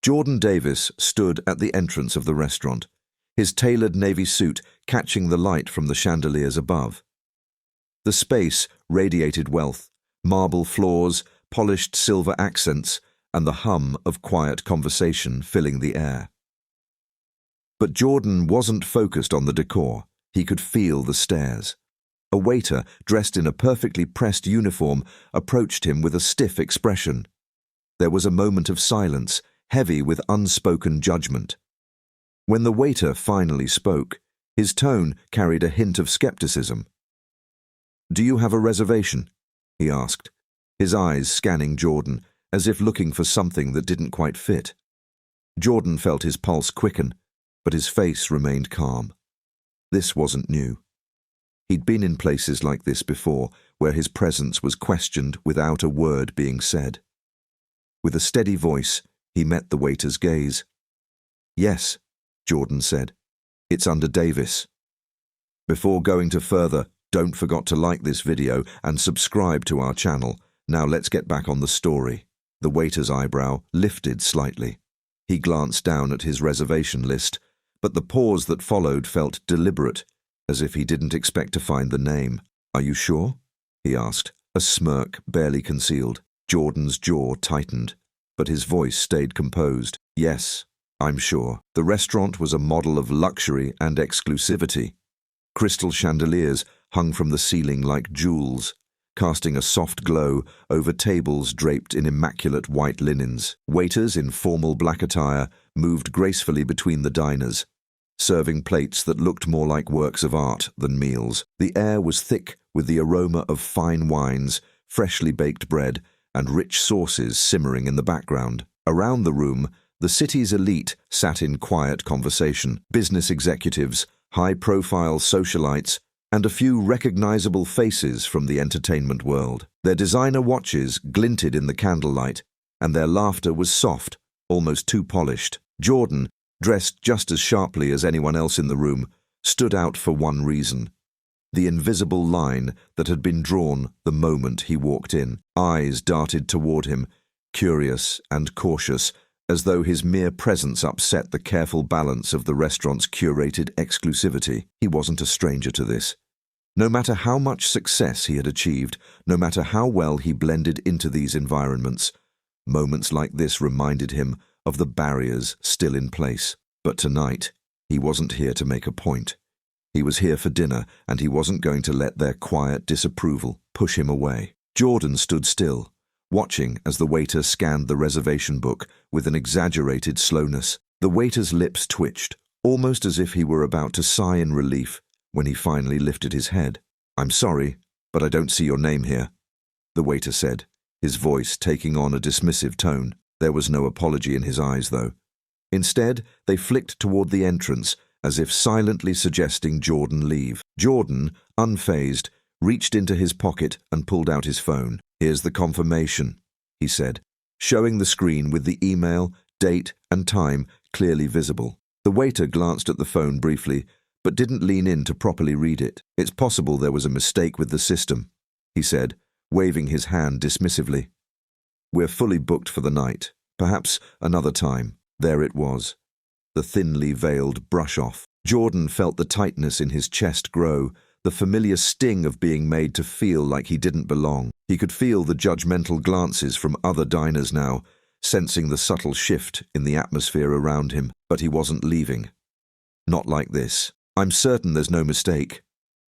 Jordan Davis stood at the entrance of the restaurant, his tailored navy suit catching the light from the chandeliers above. The space radiated wealth, marble floors, polished silver accents, and the hum of quiet conversation filling the air. But Jordan wasn't focused on the decor. He could feel the stares. A waiter, dressed in a perfectly pressed uniform, approached him with a stiff expression. There was a moment of silence, heavy with unspoken judgment. When the waiter finally spoke, his tone carried a hint of skepticism. "Do you have a reservation?" he asked, his eyes scanning Jordan, as if looking for something that didn't quite fit. Jordan felt his pulse quicken, but his face remained calm. This wasn't new. He'd been in places like this before, where his presence was questioned without a word being said. With a steady voice, he met the waiter's gaze. "Yes," Jordan said. "It's under Davis." Before going to further, don't forget to like this video and subscribe to our channel. Now let's get back on the story. The waiter's eyebrow lifted slightly. He glanced down at his reservation list, but the pause that followed felt deliberate, as if he didn't expect to find the name. "Are you sure?" he asked, a smirk barely concealed. Jordan's jaw tightened, but his voice stayed composed. "Yes, I'm sure." The restaurant was a model of luxury and exclusivity. Crystal chandeliers hung from the ceiling like jewels, casting a soft glow over tables draped in immaculate white linens. Waiters in formal black attire moved gracefully between the diners, serving plates that looked more like works of art than meals. The air was thick with the aroma of fine wines, freshly baked bread, and rich sauces simmering in the background. Around the room, the city's elite sat in quiet conversation. Business executives, high-profile socialites, and a few recognizable faces from the entertainment world. Their designer watches glinted in the candlelight, and their laughter was soft, almost too polished. Jordan, dressed just as sharply as anyone else in the room, stood out for one reason: the invisible line that had been drawn the moment he walked in. Eyes darted toward him, curious and cautious, as though his mere presence upset the careful balance of the restaurant's curated exclusivity. He wasn't a stranger to this. No matter how much success he had achieved, no matter how well he blended into these environments, moments like this reminded him of the barriers still in place. But tonight, he wasn't here to make a point. He was here for dinner, and he wasn't going to let their quiet disapproval push him away. Jordan stood still, watching as the waiter scanned the reservation book with an exaggerated slowness. The waiter's lips twitched, almost as if he were about to sigh in relief when he finally lifted his head. "I'm sorry, but I don't see your name here," the waiter said, his voice taking on a dismissive tone. There was no apology in his eyes, though. Instead, they flicked toward the entrance, as if silently suggesting Jordan leave. Jordan, unfazed, reached into his pocket and pulled out his phone. "Here's the confirmation," he said, showing the screen with the email, date, and time clearly visible. The waiter glanced at the phone briefly, but didn't lean in to properly read it. "It's possible there was a mistake with the system," he said, waving his hand dismissively. "We're fully booked for the night. Perhaps another time." There it was, the thinly veiled brush-off. Jordan felt the tightness in his chest grow, the familiar sting of being made to feel like he didn't belong. He could feel the judgmental glances from other diners now, sensing the subtle shift in the atmosphere around him. But he wasn't leaving. Not like this. "I'm certain there's no mistake,"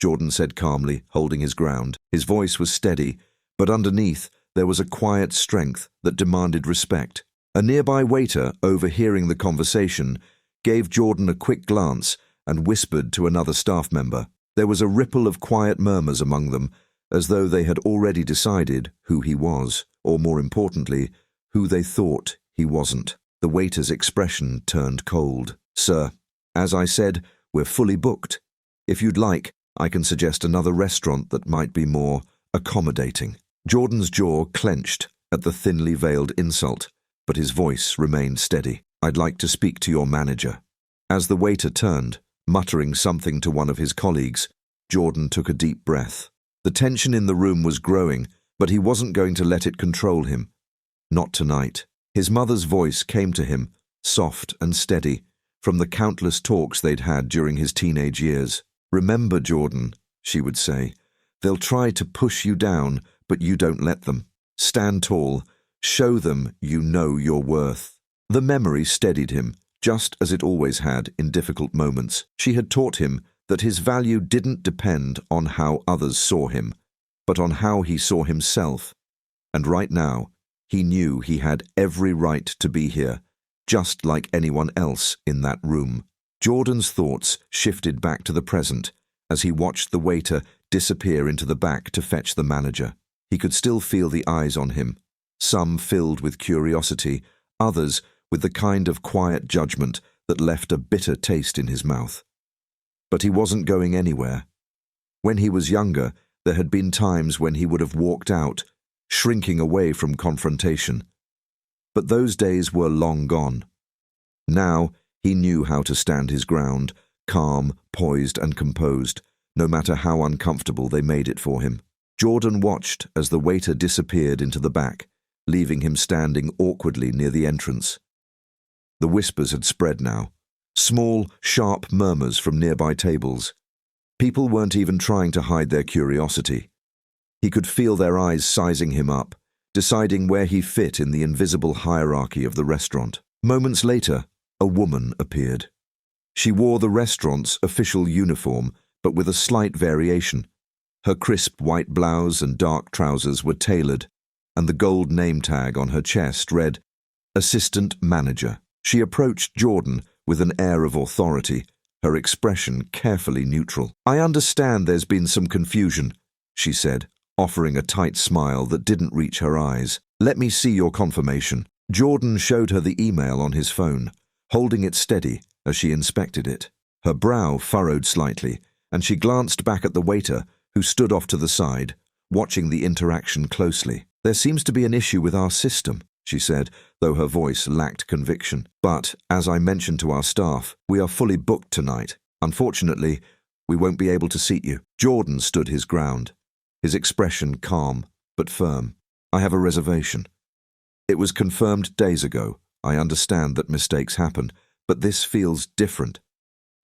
Jordan said calmly, holding his ground. His voice was steady, but underneath there was a quiet strength that demanded respect. A nearby waiter, overhearing the conversation, gave Jordan a quick glance and whispered to another staff member. There was a ripple of quiet murmurs among them, as though they had already decided who he was, or more importantly, who they thought he wasn't. The waiter's expression turned cold. "Sir, as I said, we're fully booked. If you'd like, I can suggest another restaurant that might be more accommodating." Jordan's jaw clenched at the thinly veiled insult, but his voice remained steady. "I'd like to speak to your manager." As the waiter turned, muttering something to one of his colleagues, Jordan took a deep breath. The tension in the room was growing, but he wasn't going to let it control him. Not tonight. His mother's voice came to him, soft and steady, from the countless talks they'd had during his teenage years. "Remember, Jordan," she would say, "they'll try to push you down, but you don't let them. Stand tall. Show them you know your worth." The memory steadied him, just as it always had in difficult moments. She had taught him that his value didn't depend on how others saw him, but on how he saw himself. And right now, he knew he had every right to be here, just like anyone else in that room. Jordan's thoughts shifted back to the present as he watched the waiter disappear into the back to fetch the manager. He could still feel the eyes on him, some filled with curiosity, others with the kind of quiet judgment that left a bitter taste in his mouth. But he wasn't going anywhere. When he was younger, there had been times when he would have walked out, shrinking away from confrontation. But those days were long gone. Now he knew how to stand his ground, calm, poised and composed, no matter how uncomfortable they made it for him. Jordan watched as the waiter disappeared into the back, leaving him standing awkwardly near the entrance. The whispers had spread now, small, sharp murmurs from nearby tables. People weren't even trying to hide their curiosity. He could feel their eyes sizing him up, deciding where he fit in the invisible hierarchy of the restaurant. Moments later, a woman appeared. She wore the restaurant's official uniform, but with a slight variation. Her crisp white blouse and dark trousers were tailored, and the gold name tag on her chest read, "Assistant Manager." She approached Jordan with an air of authority, her expression carefully neutral. "I understand there's been some confusion," she said, offering a tight smile that didn't reach her eyes. "Let me see your confirmation." Jordan showed her the email on his phone, holding it steady as she inspected it. Her brow furrowed slightly, and she glanced back at the waiter, who stood off to the side, watching the interaction closely. "There seems to be an issue with our system," she said, though her voice lacked conviction. "But, as I mentioned to our staff, we are fully booked tonight. Unfortunately, we won't be able to seat you." Jordan stood his ground, his expression calm but firm. "I have a reservation. It was confirmed days ago. I understand that mistakes happen, but this feels different.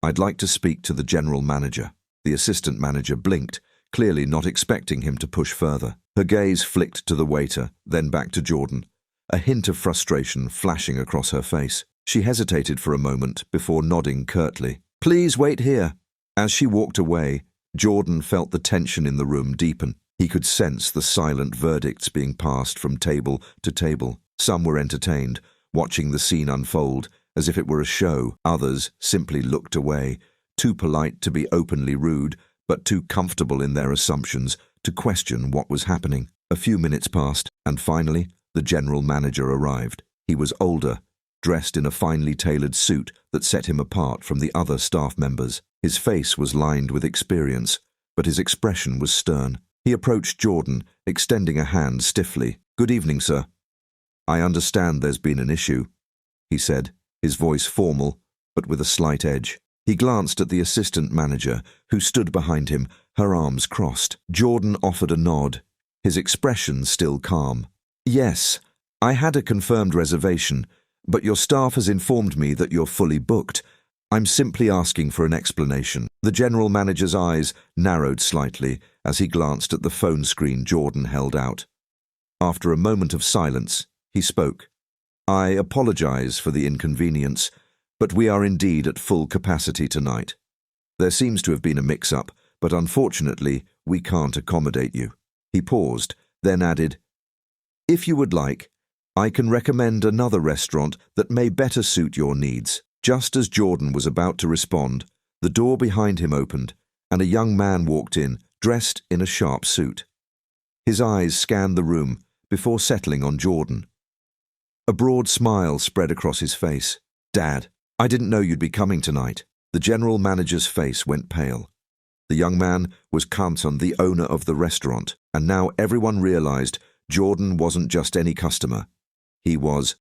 I'd like to speak to the general manager." The assistant manager blinked, clearly not expecting him to push further. Her gaze flicked to the waiter, then back to Jordan, a hint of frustration flashing across her face. She hesitated for a moment before nodding curtly. "Please wait here." As she walked away, Jordan felt the tension in the room deepen. He could sense the silent verdicts being passed from table to table. Some were entertained, watching the scene unfold as if it were a show. Others simply looked away, too polite to be openly rude, but too comfortable in their assumptions to question what was happening. A few minutes passed, and finally, the general manager arrived. He was older, dressed in a finely tailored suit that set him apart from the other staff members. His face was lined with experience, but his expression was stern. He approached Jordan, extending a hand stiffly. "Good evening, sir. I understand there's been an issue," he said, his voice formal, but with a slight edge. He glanced at the assistant manager, who stood behind him, her arms crossed. Jordan offered a nod, his expression still calm. "Yes, I had a confirmed reservation, but your staff has informed me that you're fully booked. I'm simply asking for an explanation." The general manager's eyes narrowed slightly as he glanced at the phone screen Jordan held out. After a moment of silence, he spoke. "I apologize for the inconvenience, but we are indeed at full capacity tonight. There seems to have been a mix-up, but unfortunately, we can't accommodate you." He paused, then added, "If you would like, I can recommend another restaurant that may better suit your needs." Just as Jordan was about to respond, the door behind him opened, and a young man walked in, dressed in a sharp suit. His eyes scanned the room before settling on Jordan. A broad smile spread across his face. "Dad, I didn't know you'd be coming tonight." The general manager's face went pale. The young man was Kanton, the owner of the restaurant, and now everyone realized Jordan wasn't just any customer. He was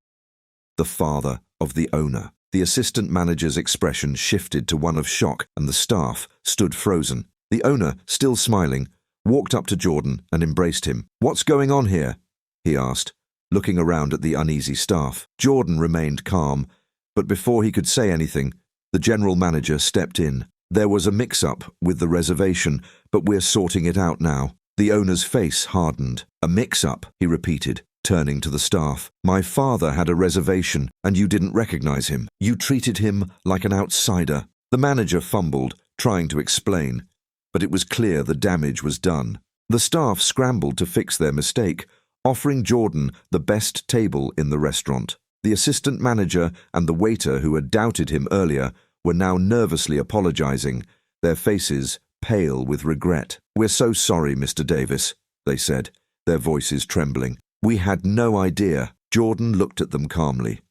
the father of the owner. The assistant manager's expression shifted to one of shock, and the staff stood frozen. The owner, still smiling, walked up to Jordan and embraced him. "What's going on here?" he asked, looking around at the uneasy staff. Jordan remained calm, But before he could say anything, the general manager stepped in. "There was a mix-up with the reservation, but we're sorting it out now." The owner's face hardened. "A mix-up," he repeated, turning to the staff. "My father had a reservation, and you didn't recognize him. You treated him like an outsider." The manager fumbled, trying to explain, but it was clear the damage was done. The staff scrambled to fix their mistake, offering Jordan the best table in the restaurant. The assistant manager and the waiter who had doubted him earlier were now nervously apologizing, their faces pale with regret. "We're so sorry, Mr. Davis," they said, their voices trembling. "We had no idea." Jordan looked at them calmly.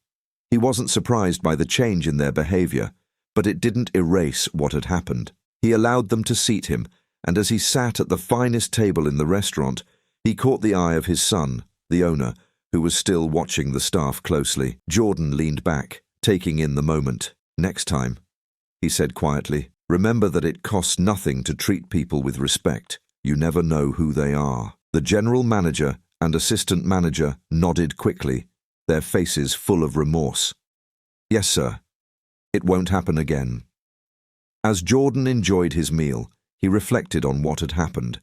He wasn't surprised by the change in their behavior, but it didn't erase what had happened. He allowed them to seat him, and as he sat at the finest table in the restaurant, he caught the eye of his son, the owner, who was still watching the staff closely. Jordan leaned back, taking in the moment. "Next time," he said quietly, "remember that it costs nothing to treat people with respect. You never know who they are." The general manager and assistant manager nodded quickly, their faces full of remorse. "Yes, sir. It won't happen again." As Jordan enjoyed his meal, he reflected on what had happened.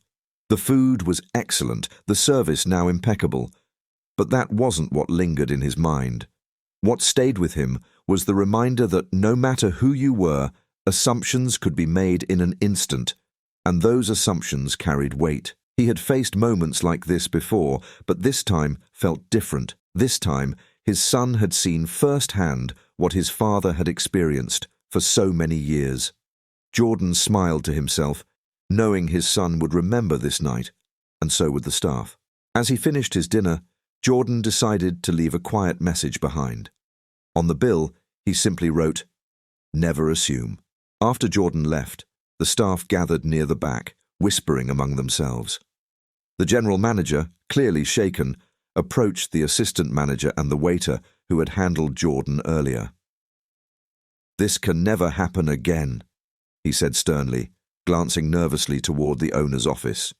The food was excellent, the service now impeccable, but that wasn't what lingered in his mind. What stayed with him was the reminder that no matter who you were, assumptions could be made in an instant, and those assumptions carried weight. He had faced moments like this before, but this time felt different. This time, his son had seen firsthand what his father had experienced for so many years. Jordan smiled to himself, knowing his son would remember this night, and so would the staff. As he finished his dinner, Jordan decided to leave a quiet message behind. On the bill, he simply wrote, "Never assume." After Jordan left, the staff gathered near the back, whispering among themselves. The general manager, clearly shaken, approached the assistant manager and the waiter who had handled Jordan earlier. "This can never happen again," he said sternly, glancing nervously toward the owner's office.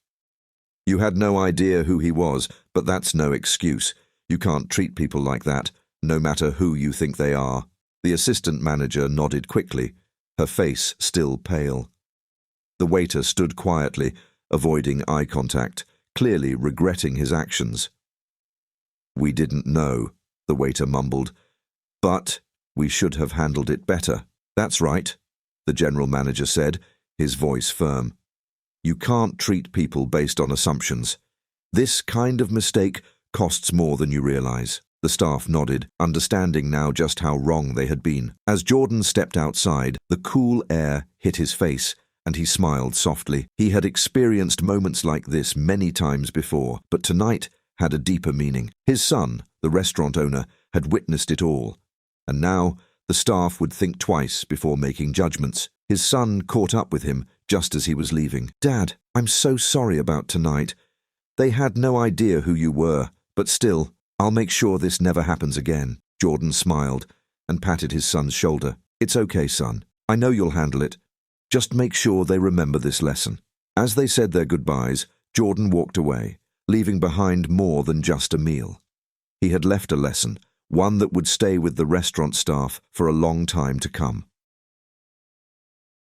"You had no idea who he was, but that's no excuse. You can't treat people like that, no matter who you think they are." The assistant manager nodded quickly, her face still pale. The waiter stood quietly, avoiding eye contact, clearly regretting his actions. "We didn't know," the waiter mumbled, "but we should have handled it better." "That's right," the general manager said, his voice firm. "You can't treat people based on assumptions. This kind of mistake costs more than you realize." The staff nodded, understanding now just how wrong they had been. As Jordan stepped outside, the cool air hit his face, and he smiled softly. He had experienced moments like this many times before, but tonight had a deeper meaning. His son, the restaurant owner, had witnessed it all, and now the staff would think twice before making judgments. His son caught up with him just as he was leaving. "Dad, I'm so sorry about tonight. They had no idea who you were, but still, I'll make sure this never happens again." Jordan smiled and patted his son's shoulder. "It's okay, son. I know you'll handle it. Just make sure they remember this lesson." As they said their goodbyes, Jordan walked away, leaving behind more than just a meal. He had left a lesson, one that would stay with the restaurant staff for a long time to come.